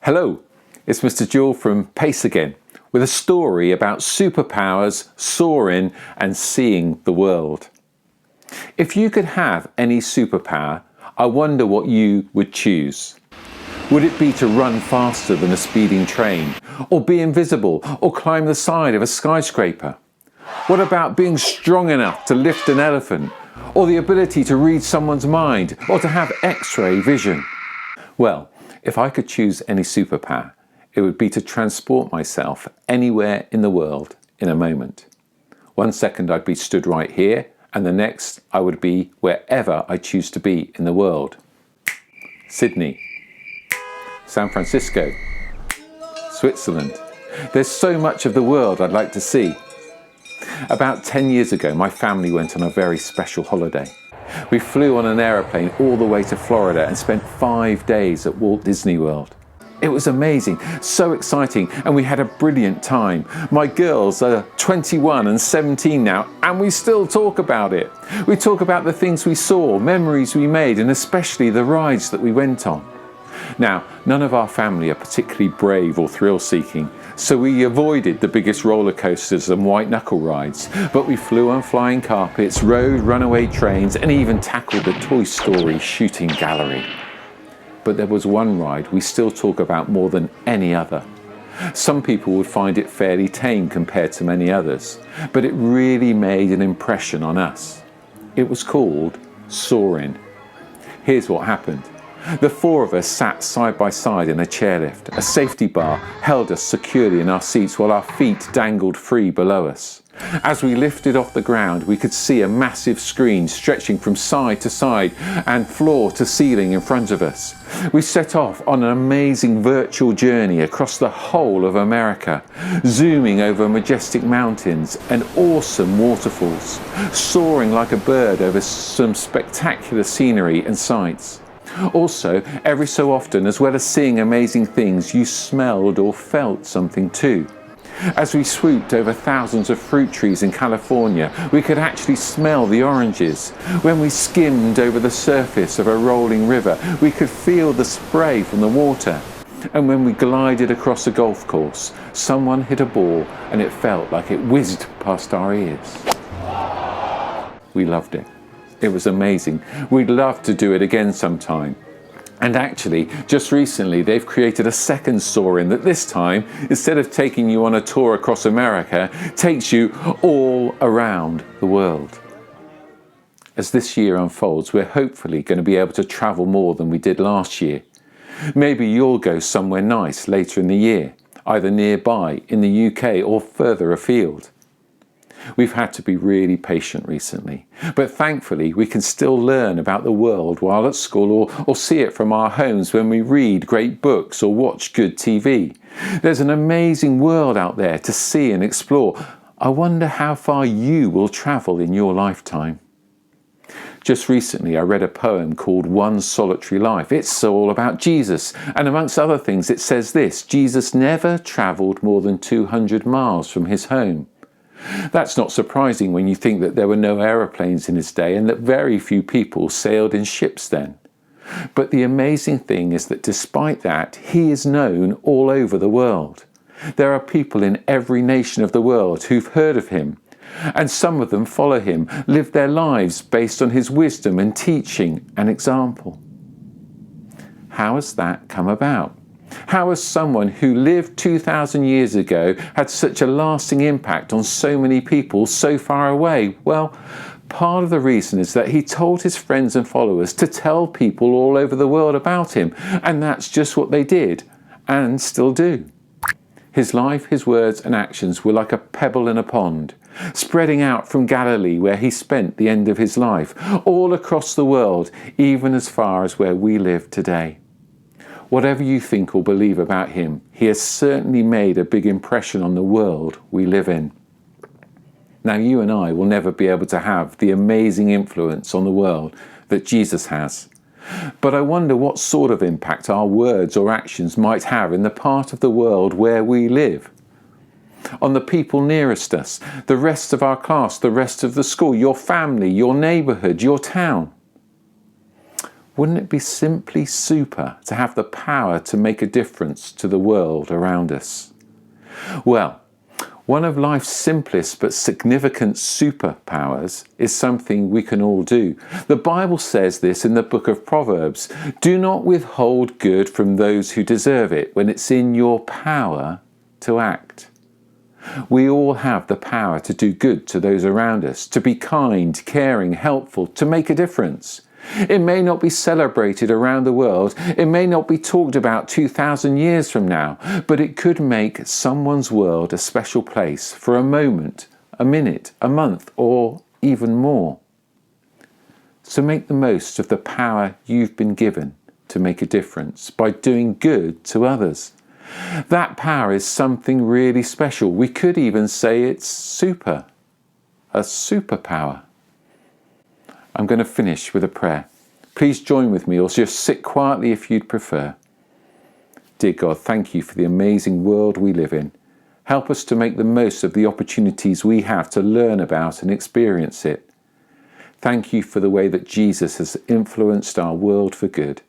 Hello, it's Mr. Jewell from Pace again with a story about superpowers, soaring and seeing the world. If you could have any superpower, I wonder what you would choose. Would it be to run faster than a speeding train, or be invisible, or climb the side of a skyscraper? What about being strong enough to lift an elephant, or the ability to read someone's mind, or to have X-ray vision? Well, if I could choose any superpower, it would be to transport myself anywhere in the world in a moment. 1 second I'd be stood right here, and the next I would be wherever I choose to be in the world. Sydney, San Francisco, Switzerland. There's so much of the world I'd like to see. About 10 years ago, my family went on a very special holiday. We flew on an aeroplane all the way to Florida and spent 5 days at Walt Disney World. It was amazing, so exciting, and we had a brilliant time. My girls are 21 and 17 now, and we still talk about it. We talk about the things we saw, memories we made, and especially the rides that we went on. Now, none of our family are particularly brave or thrill-seeking, so we avoided the biggest roller coasters and white-knuckle rides, but we flew on flying carpets, rode runaway trains, and even tackled the Toy Story shooting gallery. But there was one ride we still talk about more than any other. Some people would find it fairly tame compared to many others, but it really made an impression on us. It was called Soarin. Here's what happened. The four of us sat side by side in a chairlift. A safety bar held us securely in our seats while our feet dangled free below us. As we lifted off the ground, we could see a massive screen stretching from side to side and floor to ceiling in front of us. We set off on an amazing virtual journey across the whole of America, zooming over majestic mountains and awesome waterfalls, soaring like a bird over some spectacular scenery and sights. Also, every so often, as well as seeing amazing things, you smelled or felt something too. As we swooped over thousands of fruit trees in California, we could actually smell the oranges. When we skimmed over the surface of a rolling river, we could feel the spray from the water. And when we glided across a golf course, someone hit a ball and it felt like it whizzed past our ears. We loved it. It was amazing. We'd love to do it again sometime. And actually, just recently, they've created a second Soarin' that this time, instead of taking you on a tour across America, takes you all around the world. As this year unfolds, we're hopefully going to be able to travel more than we did last year. Maybe you'll go somewhere nice later in the year, either nearby in the UK or further afield. We've had to be really patient recently, but thankfully we can still learn about the world while at school or see it from our homes when we read great books or watch good TV. There's an amazing world out there to see and explore. I wonder how far you will travel in your lifetime. Just recently I read a poem called One Solitary Life. It's all about Jesus, and amongst other things it says this: Jesus never travelled more than 200 miles from his home. That's not surprising when you think that there were no aeroplanes in his day and that very few people sailed in ships then. But the amazing thing is that despite that, he is known all over the world. There are people in every nation of the world who've heard of him, and some of them follow him, live their lives based on his wisdom and teaching and example. How has that come about? How has someone who lived 2,000 years ago had such a lasting impact on so many people so far away? Well, part of the reason is that he told his friends and followers to tell people all over the world about him, and that's just what they did and still do. His life, his words and actions were like a pebble in a pond, spreading out from Galilee where he spent the end of his life, all across the world, even as far as where we live today. Whatever you think or believe about him, he has certainly made a big impression on the world we live in. Now, you and I will never be able to have the amazing influence on the world that Jesus has. But I wonder what sort of impact our words or actions might have in the part of the world where we live. On the people nearest us, the rest of our class, the rest of the school, your family, your neighbourhood, your town. Wouldn't it be simply super to have the power to make a difference to the world around us? Well, one of life's simplest but significant superpowers is something we can all do. The Bible says this in the book of Proverbs. Do not withhold good from those who deserve it when it's in your power to act. We all have the power to do good to those around us, to be kind, caring, helpful, to make a difference. It may not be celebrated around the world, it may not be talked about 2,000 years from now, but it could make someone's world a special place for a moment, a minute, a month, or even more. So make the most of the power you've been given to make a difference by doing good to others. That power is something really special. We could even say it's a superpower. I'm going to finish with a prayer. Please join with me, or just sit quietly if you'd prefer. Dear God, thank you for the amazing world we live in. Help us to make the most of the opportunities we have to learn about and experience it. Thank you for the way that Jesus has influenced our world for good.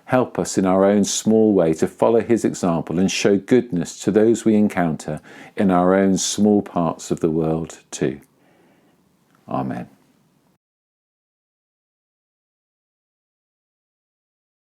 Help us in our own small way to follow his example and show goodness to those we encounter in our own small parts of the world too. Amen.